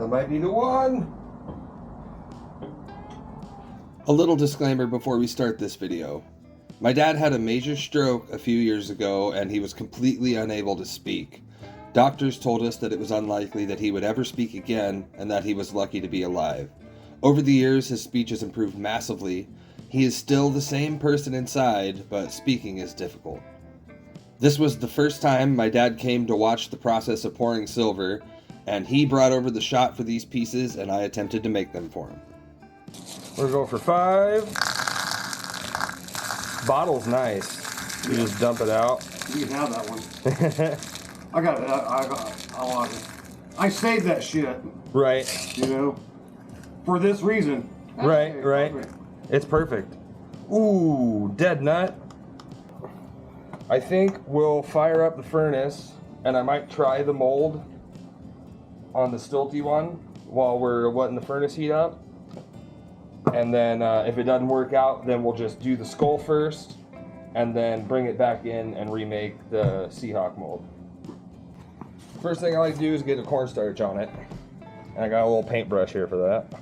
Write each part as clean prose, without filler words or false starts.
That might be the one. A little disclaimer before we start this video. My dad had a major stroke a few years ago and he was completely unable to speak. Doctors told us that it was unlikely that he would ever speak again and that he was lucky to be alive. Over the years, his speech has improved massively. He is still the same person inside, but speaking is difficult. This was the first time my dad came to watch the process of pouring silver, and he brought over the shot for these pieces and I attempted to make them for him. We're going for 5. Bottle's nice. You just dump it out. You can have that one. I got it. I want it. I saved that shit. Right. You know, for this reason. Right. Perfect. It's perfect. Ooh, dead nut. I think we'll fire up the furnace and I might try the mold on the stilty one while we're letting the furnace heat up. And then if it doesn't work out, then we'll just do the skull first and then bring it back in and remake the Seahawk mold. First thing I like to do is get a cornstarch on it. And I got a little paintbrush here for that.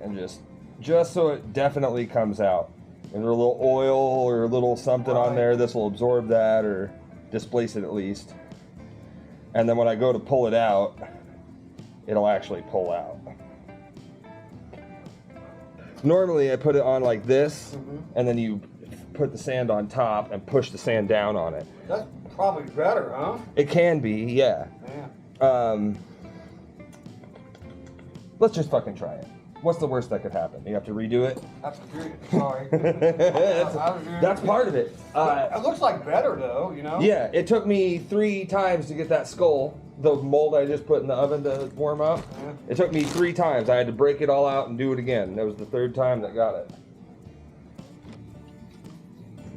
And just so it definitely comes out. And a little oil or a little something on there, this will absorb that or displace it at least. And then when I go to pull it out, it'll actually pull out. Normally I put it on like this, and then you put the sand on top and push the sand down on it. That's probably better, huh? It can be, yeah. Let's just fucking try it. What's the worst that could happen? You have to redo it? That's curious. Sorry. That's part of it. It looks like better though, you know? Yeah, it took me 3 times to get that skull, the mold I just put in the oven to warm up. Yeah. It took me 3 times. I had to break it all out and do it again. That was the 3rd time that got it.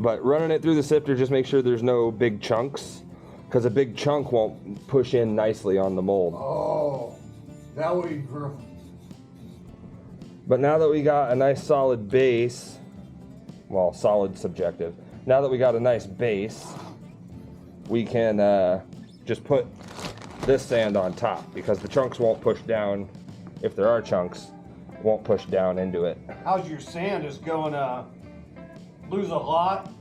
But running it through the sifter, just make sure there's no big chunks, because a big chunk won't push in nicely on the mold. Oh, that would be gross. But now that we got a nice solid base, well, solid subjective. Now that we got a nice base, we can just put this sand on top because the chunks won't push down. If there are chunks, won't push down into it. How's your sand? Is going to lose a lot?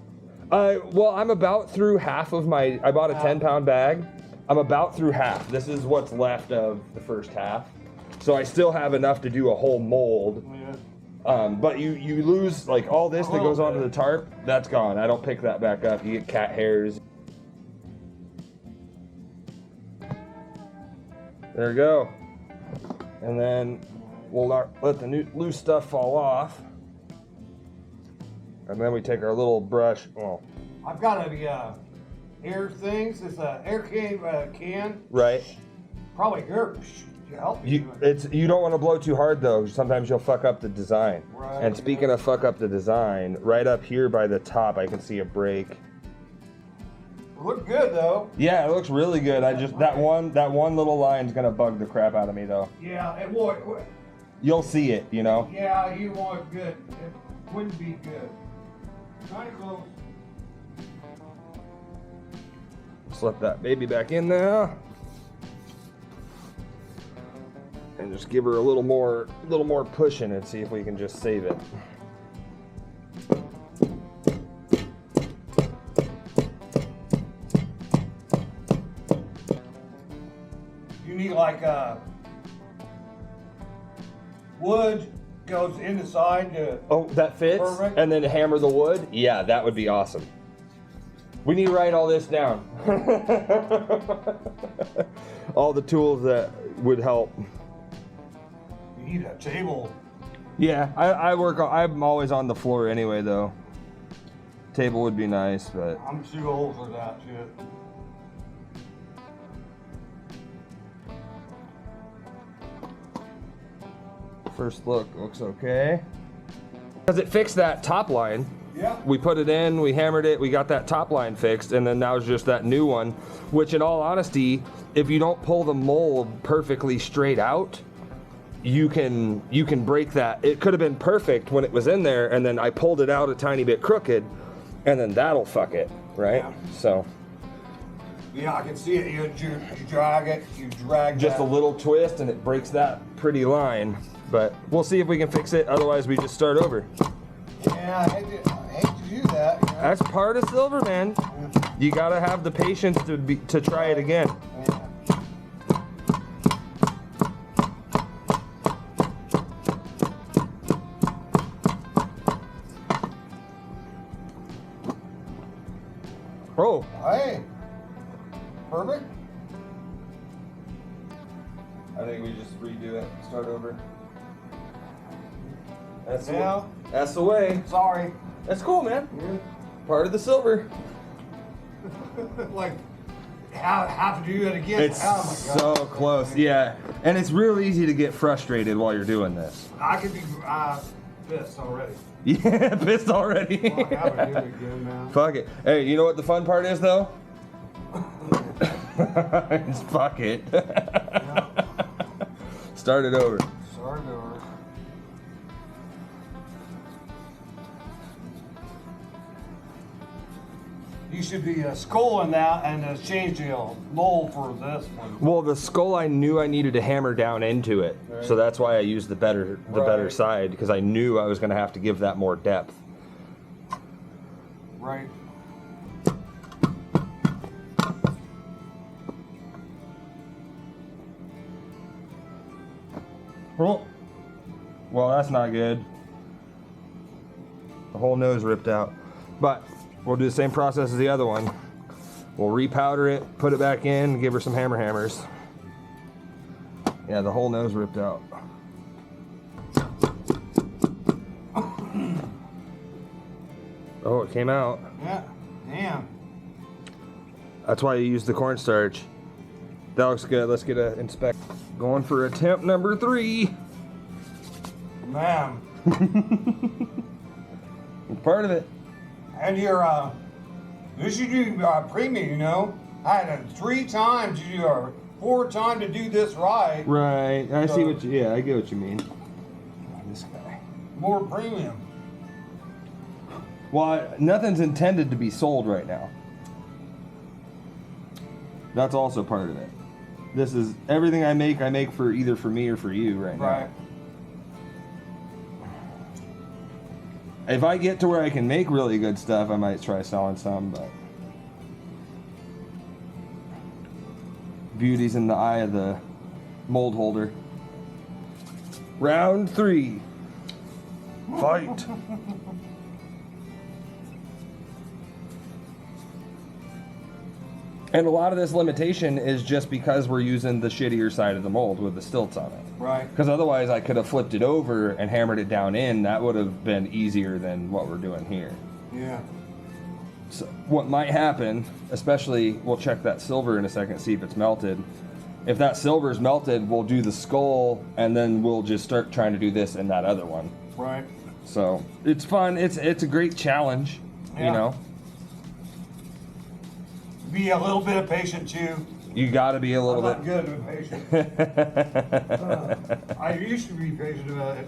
Well, I'm about through half of my, I bought a 10-pound bag. I'm about through half. This is what's left of the first half. So I still have enough to do a whole mold. Yeah. But you lose, like, all this that goes onto the tarp, that's gone. I don't pick that back up. You get cat hairs. There we go. And then we'll let the loose stuff fall off. And then we take our little brush. Well, I've got a air things. It's an air can. Right. Probably here. Help you. You don't want to blow too hard though. Sometimes you'll fuck up the design. Right, and speaking of fuck up the design, right up here by the top, I can see a break. Look good though. Yeah, it looks really good. I just that one little line's gonna bug the crap out of me though. Yeah, it would. You'll see it, you know. Yeah, you want it good. It wouldn't be good. Kind of close. Slip that baby back in there. And just give her a little more pushing and see if we can just save it. You need like wood goes in the side to. Oh, that fits? Perfect. And then hammer the wood? Yeah, that would be awesome. We need to write all this down. All the tools that would help. You need a table. Yeah, I'm always on the floor anyway though. Table would be nice, but I'm too old for that shit. first look looks okay. Because it fixed that top line. Yeah. We put it in, we hammered it, we got that top line fixed, and then now it's just that new one, which in all honesty, if you don't pull the mold perfectly straight out, you can break that. It could have been perfect when it was in there, and then I pulled it out a tiny bit crooked, and then that'll fuck it, right? Yeah. So Yeah, I can see it. You drag it, you drag Just that. a little twist and it breaks that pretty line. But we'll see if we can fix it. Otherwise, we just start over. Yeah, I hate to do that. You know? That's part of silver, man. You gotta have the patience to try it again. Yeah. Oh, Hey, perfect. I think we just redo it. Start over. Yeah. That's the way. Sorry. That's cool, man. Part of the silver. Like, have to do it again. It's Oh my God. so close. Yeah. And it's real easy to get frustrated while you're doing this. I could be pissed already. Yeah, pissed already. Well, I have to do it again, man. Fuck it. Hey, you know what the fun part is, though? It's fuck it. Start it over. Sorry, over. You should be sculling that and change the mold for this one. Well, the skull I knew I needed to hammer down into it, so that's why I used the better Right. side, because I knew I was going to have to give that more depth. Right. Well, that's not good. The whole nose ripped out. But we'll do the same process as the other one. We'll repowder it, put it back in, give her some hammers. Yeah, the whole nose ripped out. Oh, it came out. Yeah. Damn. That's why you use the cornstarch. That looks good. Let's get a inspect. Going for attempt number 3. Man. It's part of it. And you're, this you do premium, you know. I had 3 times, you do 4 times to do this right. Right. I see what you. Yeah, I get what you mean. This guy. More premium. Well, nothing's intended to be sold right now. That's also part of it. This is everything I make for either for me or for you right now. Right. If I get to where I can make really good stuff, I might try selling some, but beauty's in the eye of the mold holder. Round 3. Fight. And a lot of this limitation is just because we're using the shittier side of the mold with the stilts on it. Right. Because otherwise I could have flipped it over and hammered it down in. That would have been easier than what we're doing here. Yeah. So what might happen, especially, we'll check that silver in a second, see if it's melted. If that silver is melted, we'll do the skull, and then we'll just start trying to do this in that other one. Right. So it's fun. It's a great challenge, Yeah. you know. Be a little bit of patient too. You got to be a little I'm bit. not good with patient. I used to be patient about it.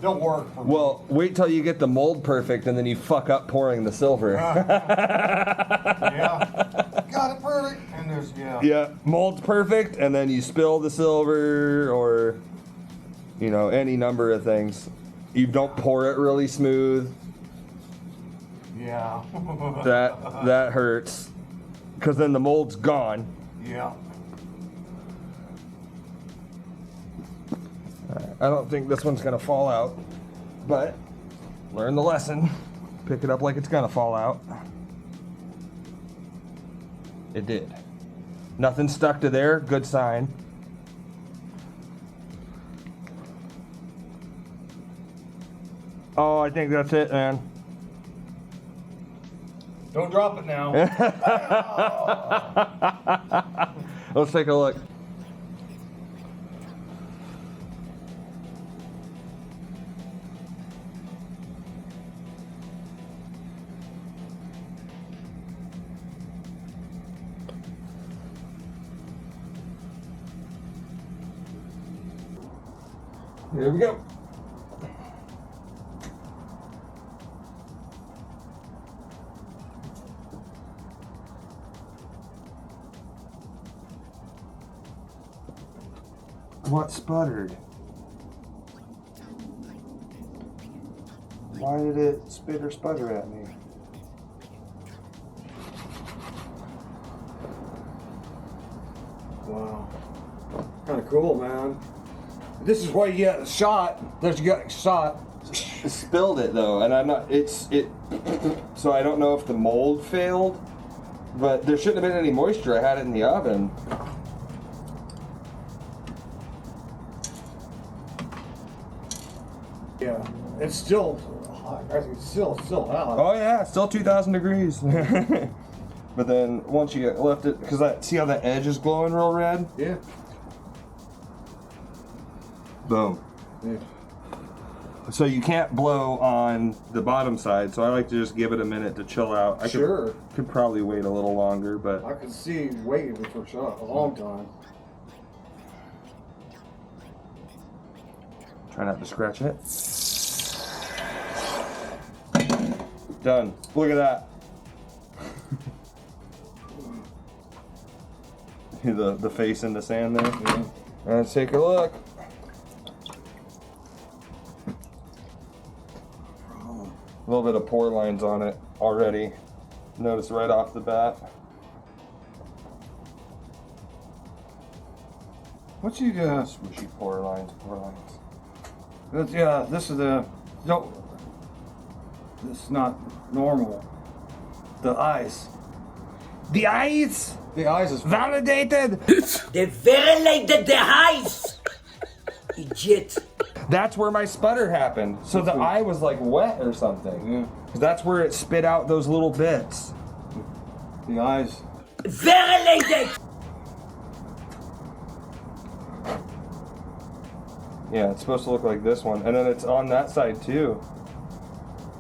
Don't work for me. Well, wait till you get the mold perfect, and then you fuck up pouring the silver. Yeah. Got it perfect. And there's, Yeah, mold's perfect, and then you spill the silver, or you know, any number of things. You don't pour it really smooth. Yeah. That hurts, because then the mold's gone. Yeah. I don't think this one's gonna fall out, but learn the lesson. Pick it up like it's gonna fall out. It did. Nothing stuck to there, good sign. Oh, I think that's it, man. Don't drop it now. Let's take a look. Here we go. what sputtered? Why did it spit or sputter at me? Wow. Kind of cool, man. This is why you get shot. There's you got shot. It spilled it though, and I'm not. So I don't know if the mold failed, but there shouldn't have been any moisture. I had it in the oven. Yeah, it's still hot. It's still hot. Oh yeah, still 2,000 degrees. But then once you left it, because see how that edge is glowing real red? Yeah. Boom. Yeah. So you can't blow on the bottom side, so I like to just give it a minute to chill out. I could probably wait a little longer, but I could see waiting for shot a long time. try not to scratch it. Done. Look at that. the face in the sand there. Yeah. Let's take a look. A little bit of pore lines on it already. Notice right off the bat. What you got? Swishy pore lines, pore lines. Yeah, this is the no. This is not normal. The ice. The eyes The ice is validated. They violated the eyes! Idiot. That's where my sputter happened. So the eye was like wet or something. Yeah. 'Cause that's where it spit out those little bits. the ice. Violated! Yeah, it's supposed to look like this one. And then it's on that side too.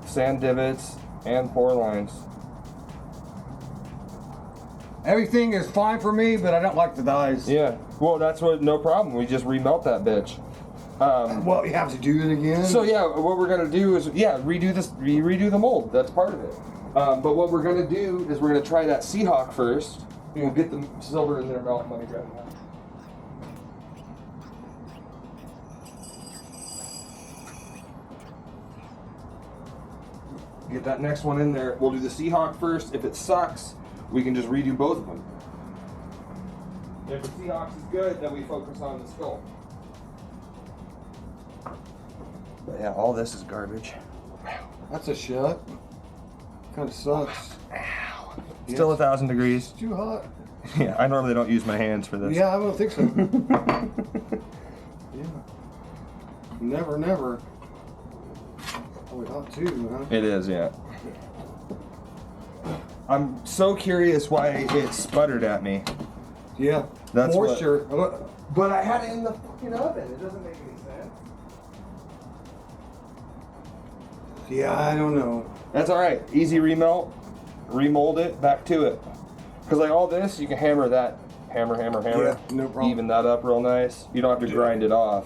Sand divots and pore lines. Everything is fine for me, but I don't like the ice. Yeah. Well, that's what. No problem. We just remelt that bitch. Well, you have to do it again. So yeah, what we're gonna do is redo the mold. That's part of it. But what we're gonna do is we're gonna try that Seahawk first. We'll get the silver in there. Let me grab that. Get that next one in there. We'll do the Seahawk first. If it sucks, we can just redo both of them. If the Seahawks is good, then we focus on the skull. But yeah, all this is garbage. That's a shot. Kind of sucks. Still 1,000 degrees. It's too hot. Yeah, I normally don't use my hands for this. Yeah, I don't think so. Yeah. Never. Probably hot too, huh? It is, yeah. I'm so curious why it sputtered at me. Yeah. That's what- moisture. But I had it in the fucking oven. It doesn't make any sense. Yeah, I don't know. That's all right. Easy remelt. Remold it back to it. Because like all this, you can hammer that. Hammer. Yeah, no problem. Even that up real nice. You don't have to grind it off.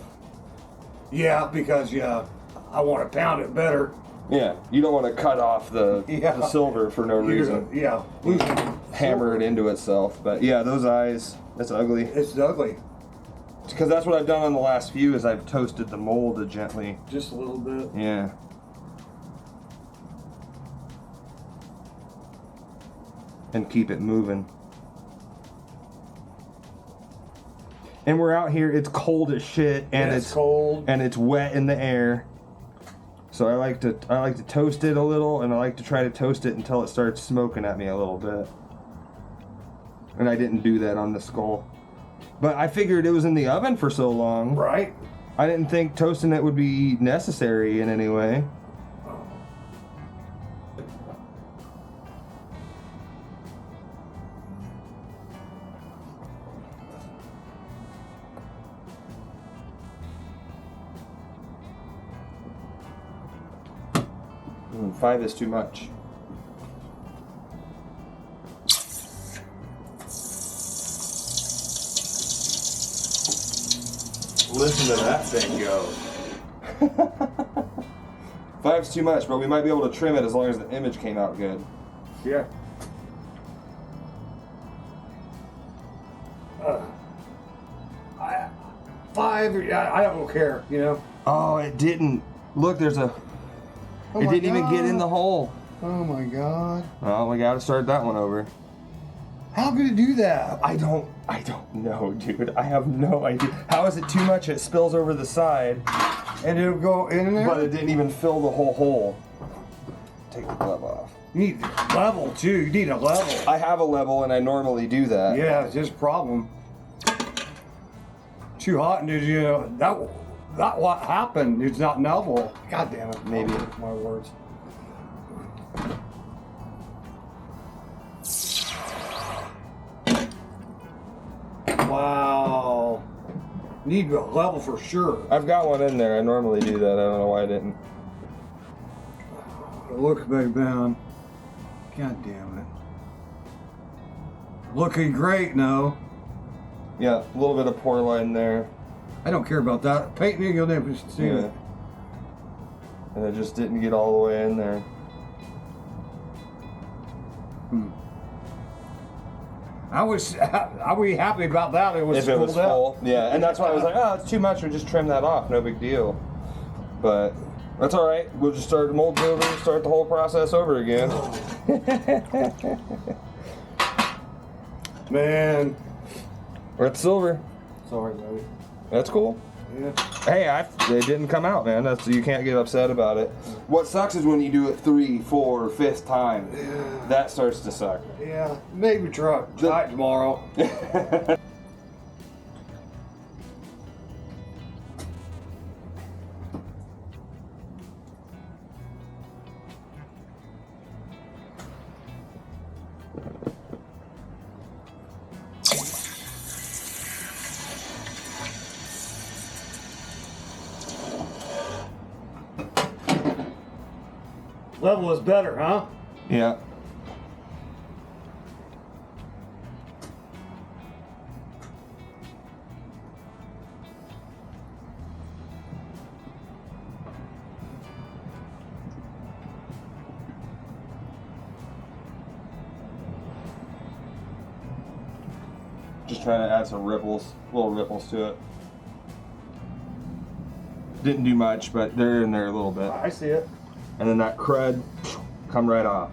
Yeah, because I want to pound it better. Yeah, you don't want to cut off the silver for no reason. Yeah. Hammer it into itself. But yeah, those eyes, that's ugly. It's ugly. Because that's what I've done on the last few is I've toasted the mold gently. Just a little bit. Yeah. And keep it moving. And we're out here, it's cold as shit and it's cold and it's wet in the air. So I like to toast it a little, and I like to try to toast it until it starts smoking at me a little bit. And I didn't do that on the skull. But I figured it was in the oven for so long. Right. I didn't think toasting it would be necessary in any way. 5 is too much. Listen to that thing go. 5's too much, but we might be able to trim it as long as the image came out good. Yeah. I don't care, you know. Oh, it didn't. Look, there's a. Oh it my didn't even get in God. the hole. Oh my God. Well, we gotta start that one over. How could it do that? I don't know, dude. I have no idea. How is it too much? It spills over the side, And it'll go in there? but it didn't even fill the whole hole. Take the glove off. You need level too. You need a level. I have a level, and I normally do that. Yeah, it's just a problem. Too hot, and you know that what happened. It's not level. God damn it. Maybe. My words. Wow. Need a level for sure. I've got one in there. I normally do that. I don't know why I didn't. Look back down. God damn it. Looking great now. Yeah, a little bit of pour line there. I don't care about that. Paint me, you'll never see it. And it just didn't get all the way in there. I be happy about that. It was If it was pulled out. full. Yeah, and that's why I was like, oh, it's too much. We'll just trim that off. No big deal. But that's all right. We'll just start the molds over, start the whole process over again. Man. That's silver. Sorry, buddy. That's cool. Yeah. Hey, it didn't come out, man. You can't get upset about it. What sucks is when you do it 3, 4, 5th time. Yeah. That starts to suck. Yeah. Maybe try it tomorrow. Level is better, huh? Yeah. Just trying to add some ripples, little ripples to it. Didn't do much, but they're in there a little bit. I see it. And then that crud come right off.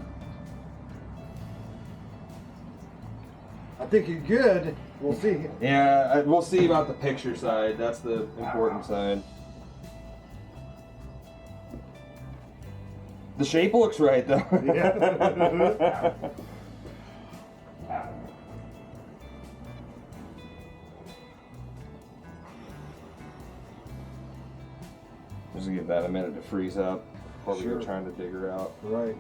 I think you're good. We'll see. Yeah, we'll see about the picture side. That's the important side. The shape looks right though. Yeah. Just give that a minute to freeze up before we Sure. go trying to dig her out. Right.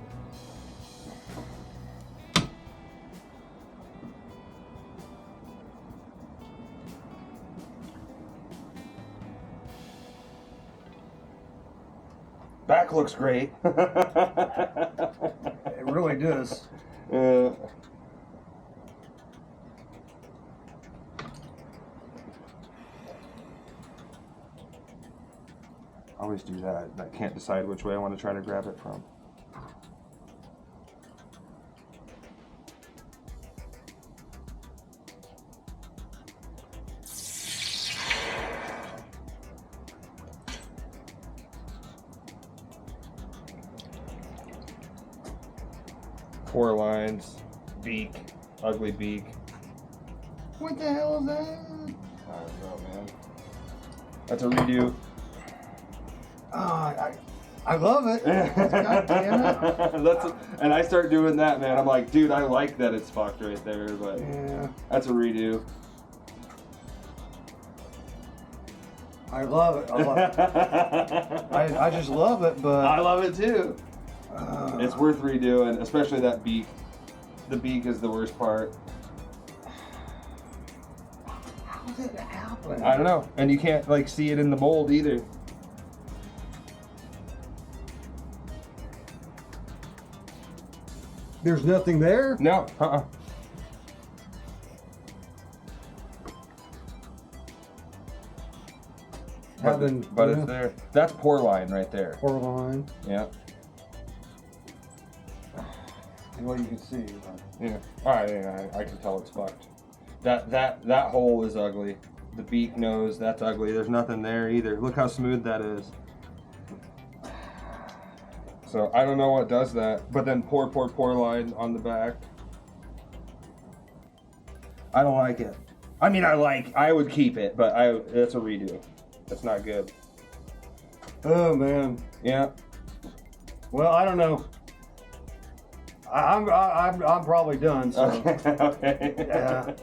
Back looks great. It really does. I always do that. I can't decide which way I want to try to grab it from. Four lines, beak, ugly beak. What the hell is that? I don't know, man. That's a redo. I love it. God damn it. And I start doing that, man. I'm like, dude, I like that it's fucked right there, but Yeah. that's a redo. I love it. I love it. I just love it, but I love it too. It's worth redoing, especially that beak. The beak is the worst part. how did it happen? I don't know, and you can't like see it in the mold either. There's nothing there? No, But it's there. That's pour line right there. Pour line. Yeah. Well, you can see. Yeah. All right. Yeah, I can tell it's fucked. That hole is ugly. The beak nose, that's ugly. There's nothing there either. Look how smooth that is. So I don't know what does that. But then pour line on the back. I don't like it. I mean, I would keep it, but it's a redo. That's not good. Oh man. Yeah. Well, I don't know. I'm probably done. So. Okay. Yeah.